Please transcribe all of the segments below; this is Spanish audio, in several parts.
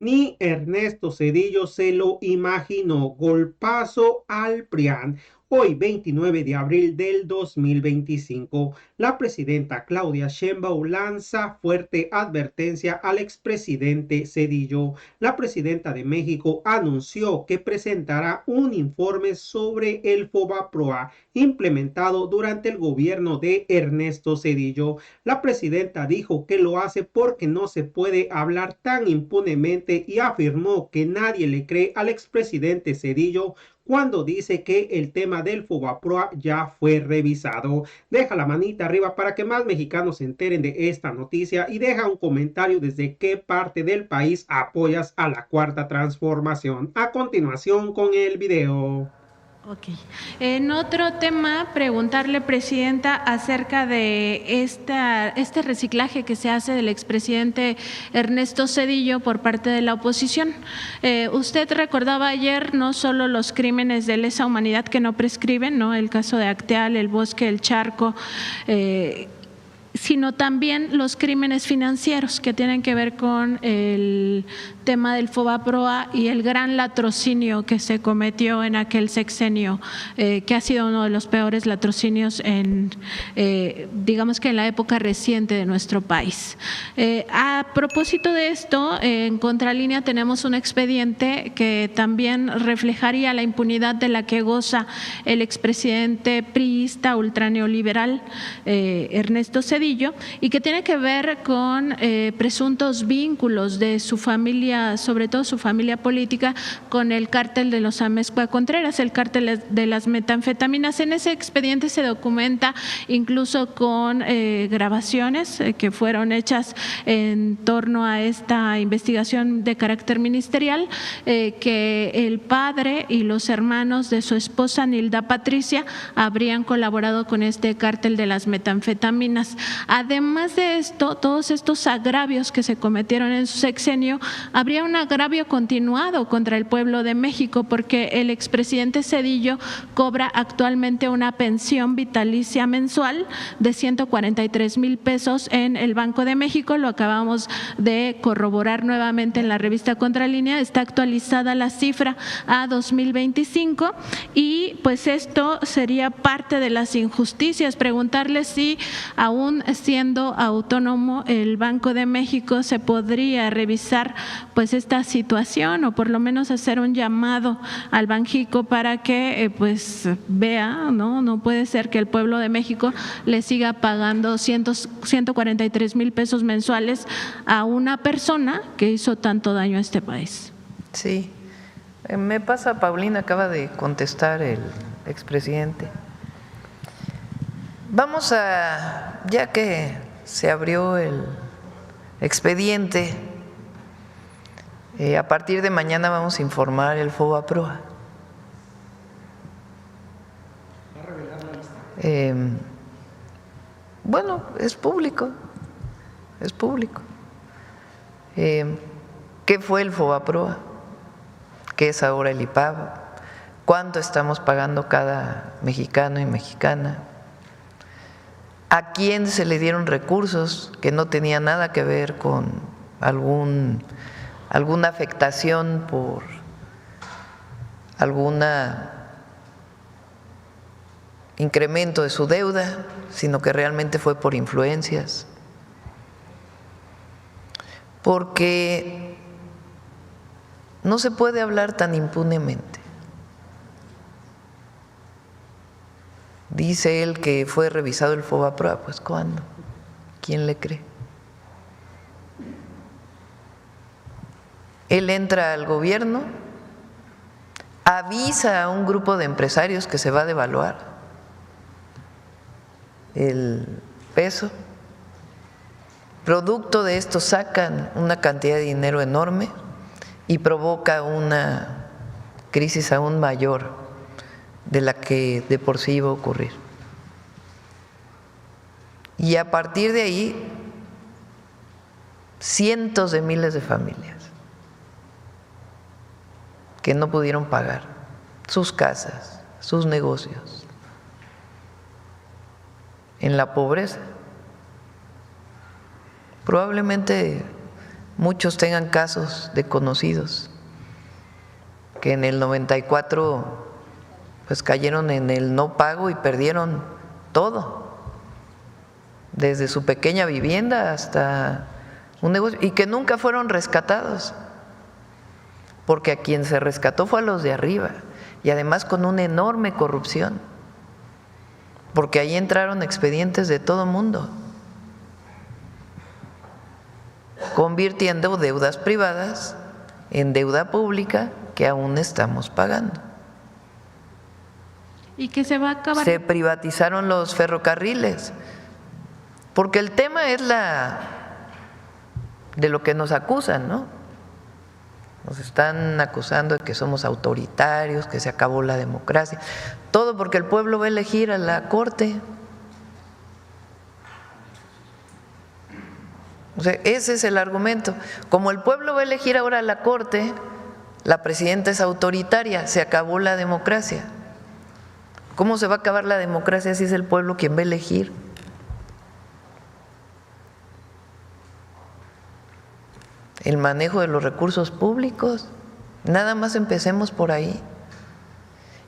Ni Ernesto Zedillo se lo imaginó. Golpazo al PRIAN. Hoy, 29 de abril del 2025, la presidenta Claudia Sheinbaum lanza fuerte advertencia al expresidente Zedillo. La presidenta de México anunció que presentará un informe sobre el FOBAPROA implementado durante el gobierno de Ernesto Zedillo. La presidenta dijo que lo hace porque no se puede hablar tan impunemente y afirmó que nadie le cree al expresidente Zedillo cuando dice que el tema del FOBAPROA ya fue revisado. Deja la manita arriba para que más mexicanos se enteren de esta noticia y deja un comentario desde qué parte del país apoyas a la cuarta transformación. A continuación con el video. Ok. En otro tema, preguntarle, Presidenta, acerca de este reciclaje que se hace del expresidente Ernesto Zedillo por parte de la oposición. Usted recordaba ayer no solo los crímenes de lesa humanidad que no prescriben, ¿no? El caso de Acteal, el Bosque, el Charco, sino también los crímenes financieros que tienen que ver con el tema del FOBAPROA y el gran latrocinio que se cometió en aquel sexenio, que ha sido uno de los peores latrocinios digamos que en la época reciente de nuestro país. A propósito de esto, en Contralínea tenemos un expediente que también reflejaría la impunidad de la que goza el expresidente priista ultraneoliberal Ernesto Zedillo, y que tiene que ver con presuntos vínculos de su familia, sobre todo su familia política, con el cártel de los Amezcua Contreras, el cártel de las metanfetaminas. En ese expediente se documenta incluso con grabaciones que fueron hechas en torno a esta investigación de carácter ministerial, que el padre y los hermanos de su esposa Nilda Patricia habrían colaborado con este cártel de las metanfetaminas. Además de esto, todos estos agravios que se cometieron en su sexenio, habría un agravio continuado contra el pueblo de México, porque el expresidente Zedillo cobra actualmente una pensión vitalicia mensual de 143,000 pesos en el Banco de México. Lo acabamos de corroborar nuevamente en la revista Contralínea, está actualizada la cifra a 2025 y pues esto sería parte de las injusticias. Preguntarle si aún siendo autónomo el Banco de México se podría revisar pues esta situación, o por lo menos hacer un llamado al Banjico para que pues vea, no puede ser que el pueblo de México le siga pagando 143,000 pesos mensuales a una persona que hizo tanto daño a este país. Sí, me pasa, Paulina, acaba de contestar el expresidente. Vamos a, ya que se abrió el expediente, a partir de mañana vamos a informar el FOBAPROA. Bueno, es público, es público. ¿Qué fue el FOBAPROA? ¿Qué es ahora el IPAB? ¿Cuánto estamos pagando cada mexicano y mexicana? ¿A quién se le dieron recursos que no tenía nada que ver con alguna afectación por algún incremento de su deuda, sino que realmente fue por influencias? Porque no se puede hablar tan impunemente. Dice él que fue revisado el FOBAPROA, pues ¿cuándo? ¿Quién le cree? Él entra al gobierno, avisa a un grupo de empresarios que se va a devaluar el peso. Producto de esto sacan una cantidad de dinero enorme y provoca una crisis aún mayor de la que de por sí iba a ocurrir. Y a partir de ahí, cientos de miles de familias que no pudieron pagar sus casas, sus negocios, en la pobreza. Probablemente muchos tengan casos de conocidos que en el 94 pues cayeron en el no pago y perdieron todo, desde su pequeña vivienda hasta un negocio, y que nunca fueron rescatados, porque a quien se rescató fue a los de arriba, y además con una enorme corrupción, porque ahí entraron expedientes de todo mundo, convirtiendo deudas privadas en deuda pública que aún estamos pagando. Y que se va a acabar. Se privatizaron los ferrocarriles, porque el tema es de lo que nos acusan, ¿no? Nos están acusando de que somos autoritarios, que se acabó la democracia, todo porque el pueblo va a elegir a la Corte. O sea, ese es el argumento. Como el pueblo va a elegir ahora a la Corte, la presidenta es autoritaria, se acabó la democracia. ¿Cómo se va a acabar la democracia si es el pueblo quien va a elegir? El manejo de los recursos públicos, nada más empecemos por ahí.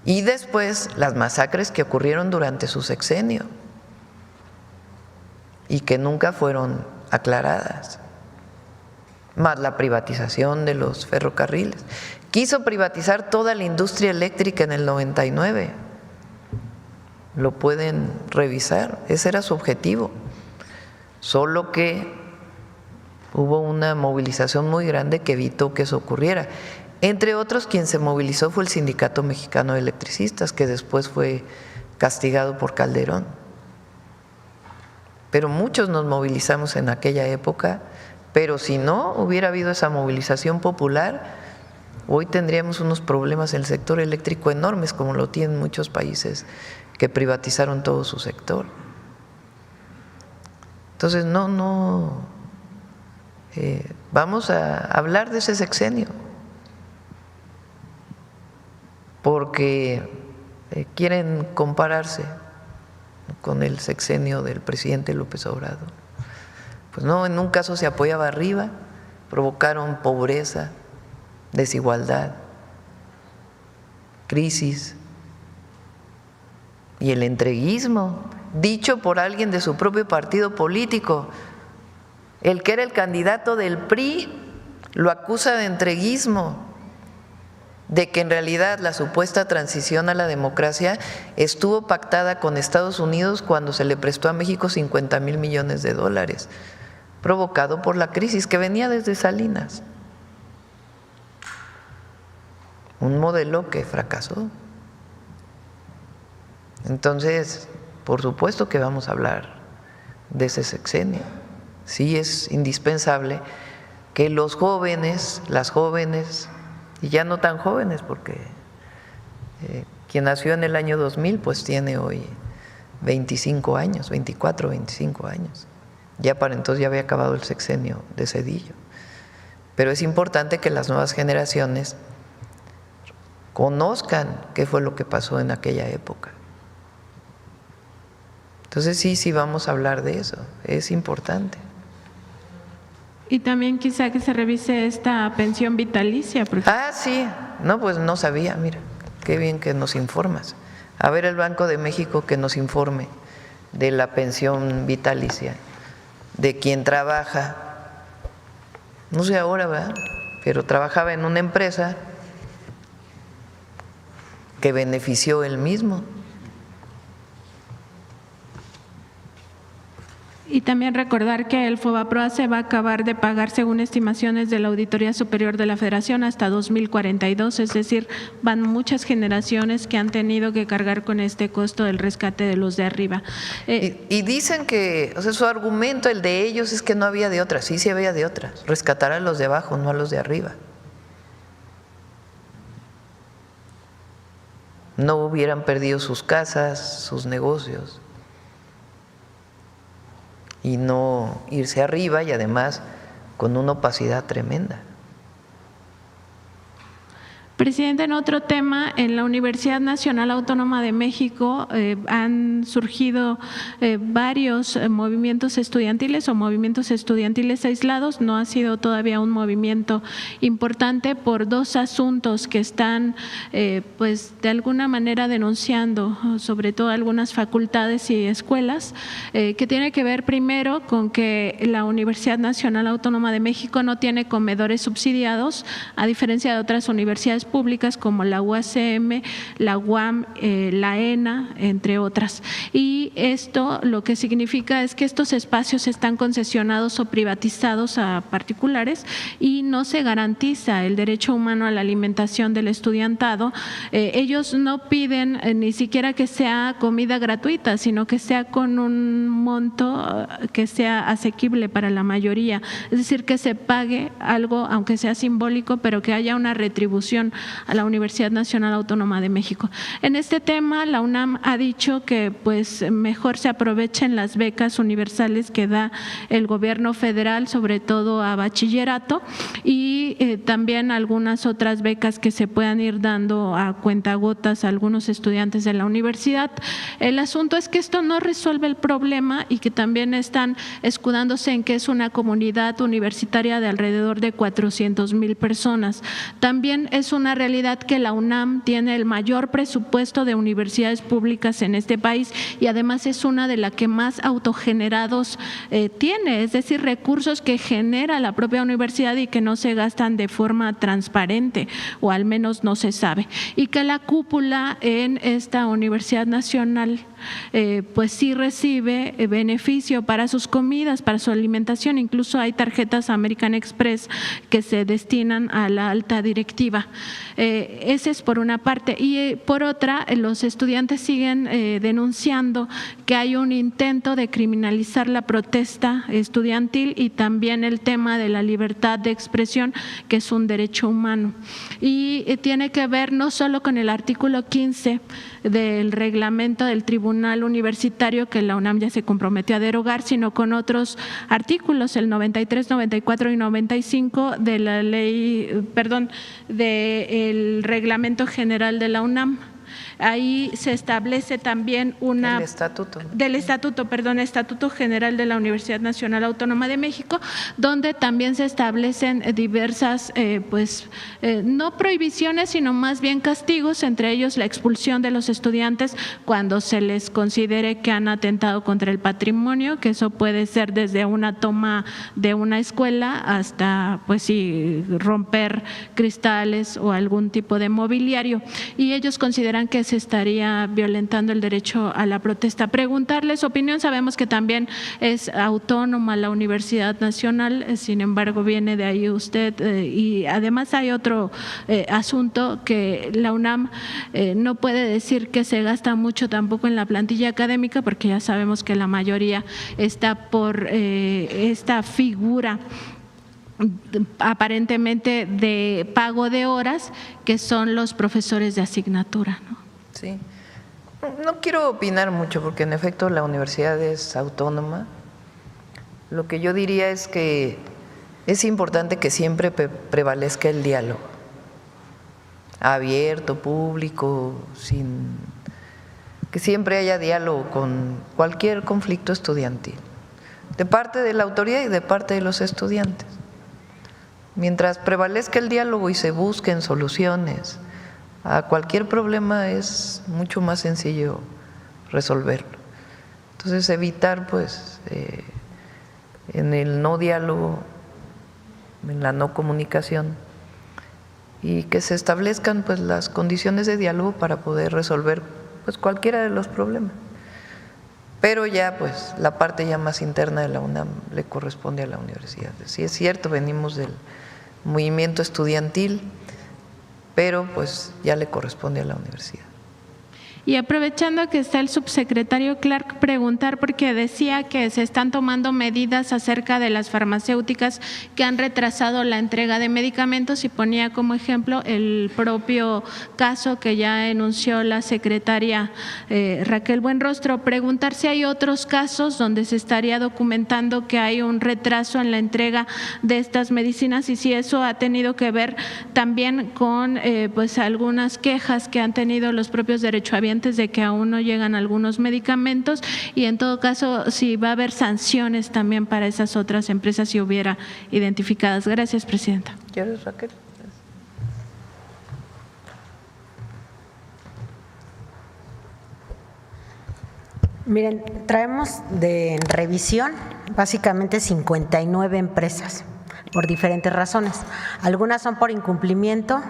Y después las masacres que ocurrieron durante su sexenio y que nunca fueron aclaradas, más la privatización de los ferrocarriles. Quiso privatizar toda la industria eléctrica en el 99, lo pueden revisar, ese era su objetivo, solo que hubo una movilización muy grande que evitó que eso ocurriera. Entre otros, quien se movilizó fue el Sindicato Mexicano de Electricistas, que después fue castigado por Calderón. Pero muchos nos movilizamos en aquella época, pero si no hubiera habido esa movilización popular, hoy tendríamos unos problemas en el sector eléctrico enormes, como lo tienen muchos países que privatizaron todo su sector. Entonces, vamos a hablar de ese sexenio, porque quieren compararse con el sexenio del presidente López Obrador. Pues no, en un caso se apoyaba arriba, provocaron pobreza, desigualdad, crisis, y el entreguismo, dicho por alguien de su propio partido político, el que era el candidato del PRI, lo acusa de entreguismo, de que en realidad la supuesta transición a la democracia estuvo pactada con Estados Unidos cuando se le prestó a México 50,000 millones de dólares, provocado por la crisis que venía desde Salinas. Un modelo que fracasó. Entonces, por supuesto que vamos a hablar de ese sexenio. Sí es indispensable que los jóvenes, las jóvenes, y ya no tan jóvenes, porque quien nació en el año 2000 pues tiene hoy 25 años, 24, 25 años. Ya para entonces ya había acabado el sexenio de Zedillo. Pero es importante que las nuevas generaciones conozcan qué fue lo que pasó en aquella época. Entonces sí vamos a hablar de eso, es importante. Y también quizá que se revise esta pensión vitalicia. Porque… Sí, no, pues no sabía, mira, qué bien que nos informas. A ver el Banco de México que nos informe de la pensión vitalicia, de quien trabaja, no sé ahora, ¿verdad? Pero trabajaba en una empresa que benefició él mismo. Y también recordar que el FOBAPROA se va a acabar de pagar, según estimaciones de la Auditoría Superior de la Federación, hasta 2042, es decir, van muchas generaciones que han tenido que cargar con este costo del rescate de los de arriba. Y dicen que, o sea, su argumento, el de ellos, es que no había de otras. Sí había de otras, rescatar a los de abajo, no a los de arriba. No hubieran perdido sus casas, sus negocios, y no irse arriba, y además con una opacidad tremenda. Presidente, en otro tema, en la Universidad Nacional Autónoma de México han surgido varios movimientos estudiantiles o movimientos estudiantiles aislados. No ha sido todavía un movimiento importante por dos asuntos que están pues de alguna manera denunciando, sobre todo algunas facultades y escuelas, que tiene que ver primero con que la Universidad Nacional Autónoma de México no tiene comedores subsidiados, a diferencia de otras universidades públicas como la UACM, la UAM, la ENA, entre otras. Y esto lo que significa es que estos espacios están concesionados o privatizados a particulares y no se garantiza el derecho humano a la alimentación del estudiantado. Ellos no piden ni siquiera que sea comida gratuita, sino que sea con un monto que sea asequible para la mayoría, es decir, que se pague algo, aunque sea simbólico, pero que haya una retribución a la Universidad Nacional Autónoma de México. En este tema, la UNAM ha dicho que pues mejor se aprovechen las becas universales que da el gobierno federal, sobre todo a bachillerato, y también algunas otras becas que se puedan ir dando a cuentagotas a algunos estudiantes de la universidad. El asunto es que esto no resuelve el problema y que también están escudándose en que es una comunidad universitaria de alrededor de 400,000 personas. También es una realidad que la UNAM tiene el mayor presupuesto de universidades públicas en este país y además es una de las que más autogenerados tiene, es decir, recursos que genera la propia universidad y que no se gastan de forma transparente, o al menos no se sabe, y que la cúpula en esta Universidad Nacional pues sí recibe beneficio para sus comidas, para su alimentación. Incluso hay tarjetas American Express que se destinan a la alta directiva. Ese es por una parte. Y por otra, los estudiantes siguen denunciando que hay un intento de criminalizar la protesta estudiantil y también el tema de la libertad de expresión, que es un derecho humano. Y tiene que ver no solo con el artículo 15 del reglamento del Tribunal Universitario, que la UNAM ya se comprometió a derogar, sino con otros artículos, el 93, 94 y 95 de la ley, del Reglamento General de la UNAM. Ahí se establece también Estatuto General de la Universidad Nacional Autónoma de México, donde también se establecen diversas, no prohibiciones, sino más bien castigos, entre ellos la expulsión de los estudiantes cuando se les considere que han atentado contra el patrimonio, que eso puede ser desde una toma de una escuela hasta, romper cristales o algún tipo de mobiliario. Y ellos consideran que se estaría violentando el derecho a la protesta. Preguntarle su opinión, sabemos que también es autónoma la Universidad Nacional, sin embargo viene de ahí usted, y además hay otro asunto, que la UNAM no puede decir que se gasta mucho tampoco en la plantilla académica, porque ya sabemos que la mayoría está por esta figura aparentemente de pago de horas, que son los profesores de asignatura, ¿no? Sí, no quiero opinar mucho porque en efecto la universidad es autónoma. Lo que yo diría es que es importante que siempre prevalezca el diálogo abierto, público, que siempre haya diálogo con cualquier conflicto estudiantil, de parte de la autoridad y de parte de los estudiantes. Mientras prevalezca el diálogo y se busquen soluciones a cualquier problema, es mucho más sencillo resolverlo. Entonces, evitar en el no diálogo, en la no comunicación, y que se establezcan las condiciones de diálogo para poder resolver cualquiera de los problemas. Pero ya la parte ya más interna de la UNAM le corresponde a la universidad. Sí es cierto, venimos del movimiento estudiantil, pero ya le corresponde a la universidad. Y aprovechando que está el subsecretario Clark, preguntar porque decía que se están tomando medidas acerca de las farmacéuticas que han retrasado la entrega de medicamentos y ponía como ejemplo el propio caso que ya enunció la secretaria Raquel Buenrostro. Preguntar si hay otros casos donde se estaría documentando que hay un retraso en la entrega de estas medicinas y si eso ha tenido que ver también con pues algunas quejas que han tenido los propios derechohabientes de que aún no llegan algunos medicamentos y en todo caso si va a haber sanciones también para esas otras empresas si hubiera identificadas. Gracias, presidenta. ¿Quieres, Raquel? Miren, traemos de revisión básicamente 59 empresas por diferentes razones. Algunas son por incumplimiento,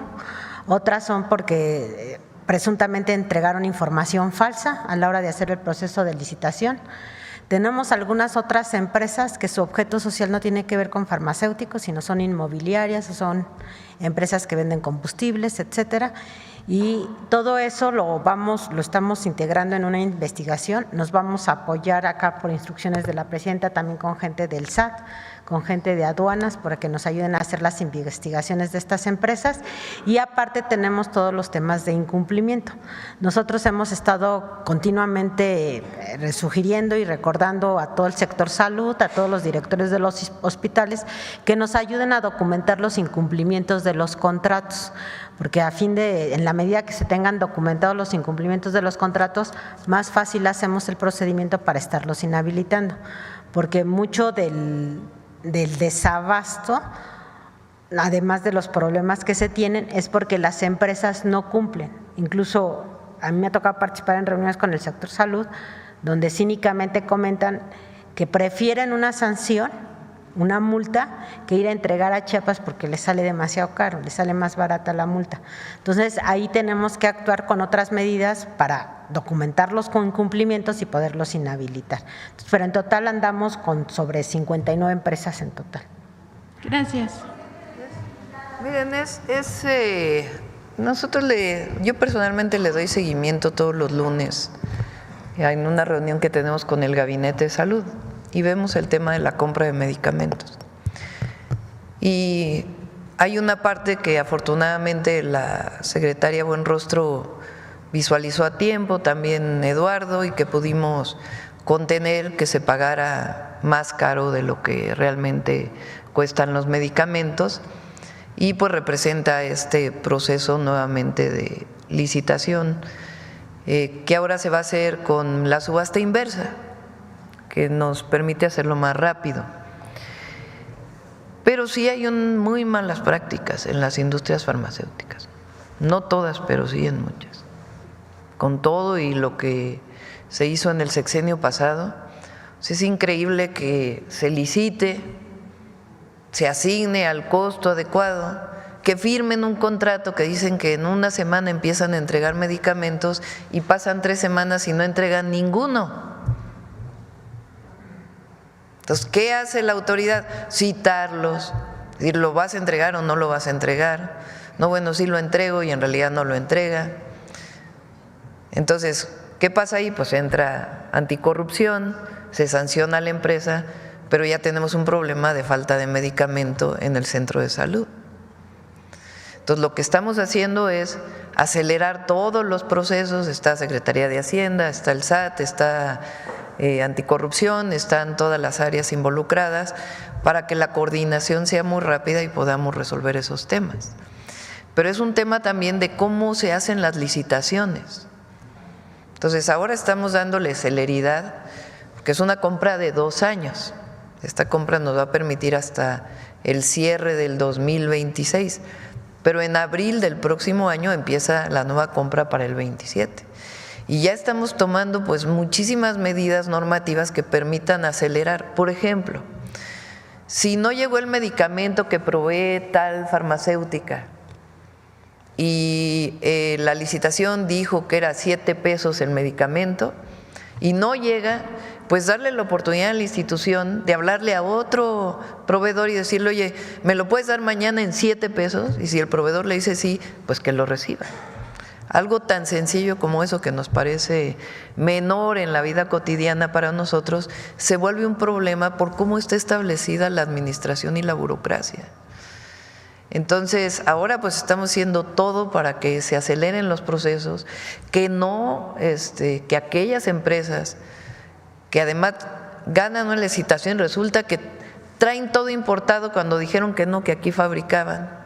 otras son porque presuntamente entregaron información falsa a la hora de hacer el proceso de licitación. Tenemos algunas otras empresas que su objeto social no tiene que ver con farmacéuticos, sino son inmobiliarias o son empresas que venden combustibles, etcétera. Y todo eso lo estamos integrando en una investigación. Nos vamos a apoyar acá por instrucciones de la presidenta, también con gente del SAT, con gente de aduanas, para que nos ayuden a hacer las investigaciones de estas empresas. Y aparte tenemos todos los temas de incumplimiento. Nosotros hemos estado continuamente sugiriendo y recordando a todo el sector salud, a todos los directores de los hospitales, que nos ayuden a documentar los incumplimientos de los contratos, porque en la medida que se tengan documentados los incumplimientos de los contratos, más fácil hacemos el procedimiento para estarlos inhabilitando, porque mucho del desabasto, además de los problemas que se tienen, es porque las empresas no cumplen. Incluso a mí me ha tocado participar en reuniones con el sector salud, donde cínicamente comentan que prefieren una sanción, una multa, que ir a entregar a Chiapas porque les sale demasiado caro, les sale más barata la multa. Entonces, ahí tenemos que actuar con otras medidas para documentarlos con incumplimientos y poderlos inhabilitar. Entonces, pero en total andamos con sobre 59 empresas en total. Gracias. Miren, yo personalmente le doy seguimiento todos los lunes en una reunión que tenemos con el Gabinete de Salud y vemos el tema de la compra de medicamentos. Y hay una parte que afortunadamente la secretaria Buenrostro visualizó a tiempo, también Eduardo, y que pudimos contener que se pagara más caro de lo que realmente cuestan los medicamentos y pues representa este proceso nuevamente de licitación que ahora se va a hacer con la subasta inversa, que nos permite hacerlo más rápido. Pero sí hay muy malas prácticas en las industrias farmacéuticas, no todas, pero sí en muchas. Con todo y lo que se hizo en el sexenio pasado, es increíble que se licite, se asigne al costo adecuado, que firmen un contrato que dicen que en una semana empiezan a entregar medicamentos y pasan 3 semanas y no entregan ninguno. Entonces, ¿qué hace la autoridad? Citarlos, decir, ¿lo vas a entregar o no lo vas a entregar? No, bueno, sí lo entrego y en realidad no lo entrega. Entonces, ¿qué pasa ahí? Pues entra anticorrupción, se sanciona a la empresa, pero ya tenemos un problema de falta de medicamento en el centro de salud. Entonces, lo que estamos haciendo es acelerar todos los procesos, está Secretaría de Hacienda, está el SAT, está anticorrupción, están todas las áreas involucradas para que la coordinación sea muy rápida y podamos resolver esos temas. Pero es un tema también de cómo se hacen las licitaciones. Entonces, ahora estamos dándole celeridad, porque es una compra de 2 años. Esta compra nos va a permitir hasta el cierre del 2026, pero en abril del próximo año empieza la nueva compra para el 27. Y ya estamos tomando pues muchísimas medidas normativas que permitan acelerar. Por ejemplo, si no llegó el medicamento que provee tal farmacéutica y la licitación dijo que era 7 pesos el medicamento y no llega, pues darle la oportunidad a la institución de hablarle a otro proveedor y decirle, oye, ¿me lo puedes dar mañana en 7 pesos? Y si el proveedor le dice sí, pues que lo reciba. algo tan sencillo como eso que nos parece menor en la vida cotidiana para nosotros, se vuelve un problema por cómo está establecida la administración y la burocracia. Entonces, ahora pues estamos haciendo todo para que se aceleren los procesos, que no, que aquellas empresas que además ganan una licitación, resulta que traen todo importado cuando dijeron que no, que aquí fabricaban.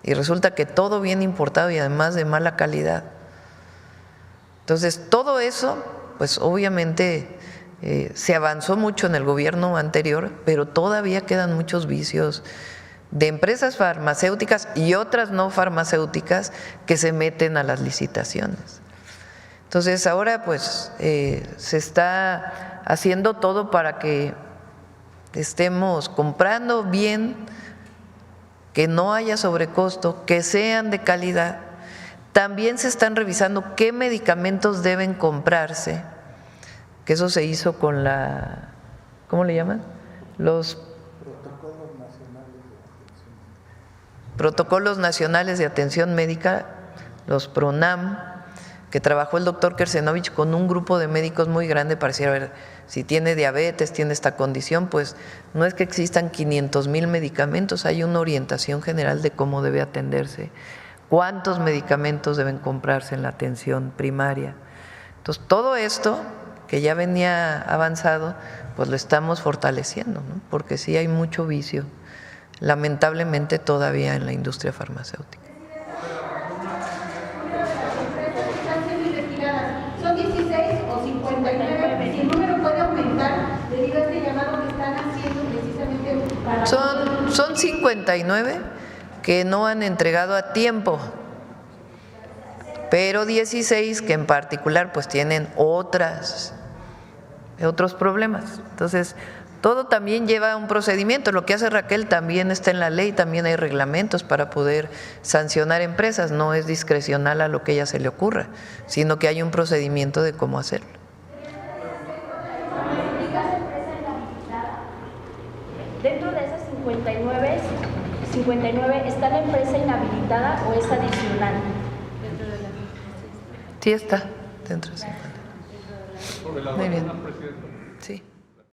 Y resulta que todo viene importado y además de mala calidad. Entonces, todo eso, pues obviamente se avanzó mucho en el gobierno anterior, pero todavía quedan muchos vicios de empresas farmacéuticas y otras no farmacéuticas que se meten a las licitaciones. Entonces, ahora pues se está haciendo todo para que estemos comprando bien, que no haya sobrecosto, que sean de calidad. También se están revisando qué medicamentos deben comprarse, que eso se hizo con la, ¿cómo le llaman? Los protocolos nacionales de atención médica, los PRONAM, que trabajó el doctor Kersenovich con un grupo de médicos muy grande para decir, a ver, si tiene diabetes, tiene esta condición, pues no es que existan 500,000 medicamentos, hay una orientación general de cómo debe atenderse, cuántos medicamentos deben comprarse en la atención primaria. Entonces, todo esto que ya venía avanzado, pues lo estamos fortaleciendo, ¿no? Porque sí hay mucho vicio, lamentablemente todavía en la industria farmacéutica. ¿Son 16 o 59? Si el número puede aumentar debido a este llamado que están haciendo precisamente para… Son 59 que no han entregado a tiempo, pero 16 que en particular pues tienen otros problemas. Entonces, todo también lleva un procedimiento. Lo que hace Raquel también está en la ley, también hay reglamentos para poder sancionar empresas. No es discrecional a lo que a ella se le ocurra, sino que hay un procedimiento de cómo hacerlo. Dentro de esas 59, ¿está la empresa inhabilitada o es adicional? Sí está dentro de 59. Muy bien.